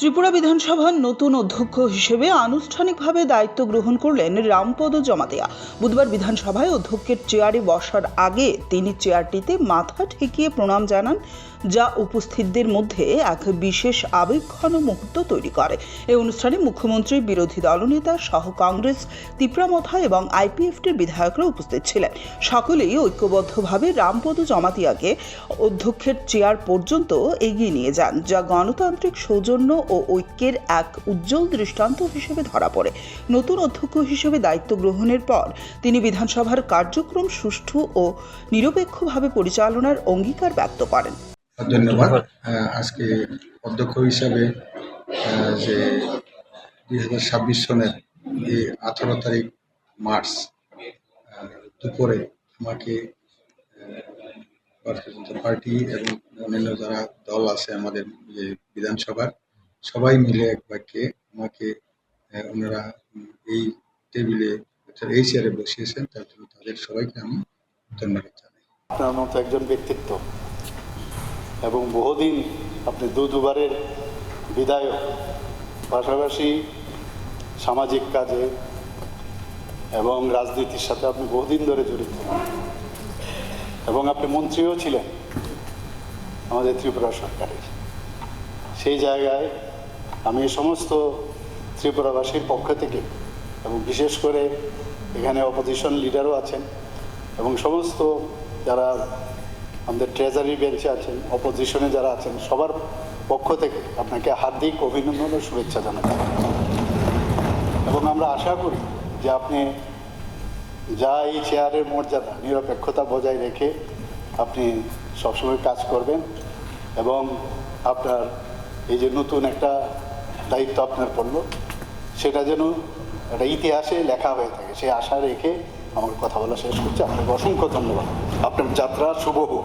ত্রিপুরা বিধানসভার নতুন অধ্যক্ষ হিসেবে আনুষ্ঠানিকভাবে দায়িত্ব গ্রহণ করলেন রামপদ জমাতিয়া। বুধবার বিধানসভায় অধ্যক্ষের চেয়ারে বসার আগে তিনি চেয়ারটিতে মাথা ঠেকিয়ে প্রণাম জানান, যা উপস্থিতদের মধ্যে এক বিশেষ আবেগঘন মুহূর্ত তৈরি করে। এই অনুষ্ঠানে মুখ্যমন্ত্রী, বিরোধী দলনেতা সহ কংগ্রেস, তিপ্রামথা এবং আইপিএফটির বিধায়করা উপস্থিত ছিলেন। সকলেই ঐক্যবদ্ধভাবে রামপদ জমাতিয়াকে অধ্যক্ষের চেয়ার পর্যন্ত এগিয়ে নিয়ে যান, যা গণতান্ত্রিক সৌজন্য ও ঐক্যের এক উজ্জ্বল দৃষ্টান্ত হিসেবে ধরা পড়ে। নতুন অধ্যক্ষ হিসেবে দায়িত্ব গ্রহণের পর তিনি বিধানসভার কার্যক্রম সুষ্ঠু ও নিরপেক্ষভাবে পরিচালনার অঙ্গীকার ব্যক্ত করেন। ধন্যবাদ। আজকে অধ্যক্ষ হিসাবে যে 2026 সনের এই 18 তারিখ মার্চ দুপুরে আমাকে ভারতীয় জনতা পার্টি এবং অন্যান্য যারা দল আছে আমাদের যে বিধানসভার সবাই মিলে এক বাক্যে আমাকে ওনারা এই টেবিলে এই চেয়ারে বসিয়েছেন, তার জন্য তাদের সবাইকে আমি ধন্যবাদ জানাই। আপনার মতো একজন ব্যক্তিত্ব এবং বহুদিন আপনি দুবারের বিধায়ক, পাশাপাশি সামাজিক কাজে এবং রাজনীতির সাথে আপনি বহুদিন ধরে জড়িত এবং আপনি মন্ত্রীও ছিলেন আমাদের ত্রিপুরা সরকারের। সেই জায়গায় আমি সমস্ত ত্রিপুরাবাসীর পক্ষ থেকে এবং বিশেষ করে এখানে অপোজিশন লিডারও আছেন এবং সমস্ত যারা আমাদের ট্রেজারি বেঞ্চে আছেন, অপোজিশনে যারা আছেন, সবার পক্ষ থেকে আপনাকে হার্দিক অভিনন্দন ও শুভেচ্ছা জানাচ্ছি। এবং আমরা আশা করি যে আপনি যা এই চেয়ারের মর্যাদা, নিরপেক্ষতা বজায় রেখে আপনি সবসময় কাজ করবেন এবং আপনার এই যে নতুন একটা দায়িত্ব আপনার পড়ল, সেটা যেন একটা ইতিহাসে লেখা হয়ে থাকে, সেই আশা রেখে আমার কথা বলা শেষ করছি। আপনাকে অসংখ্য ধন্যবাদ। আপনার যাত্রা শুভ হোক।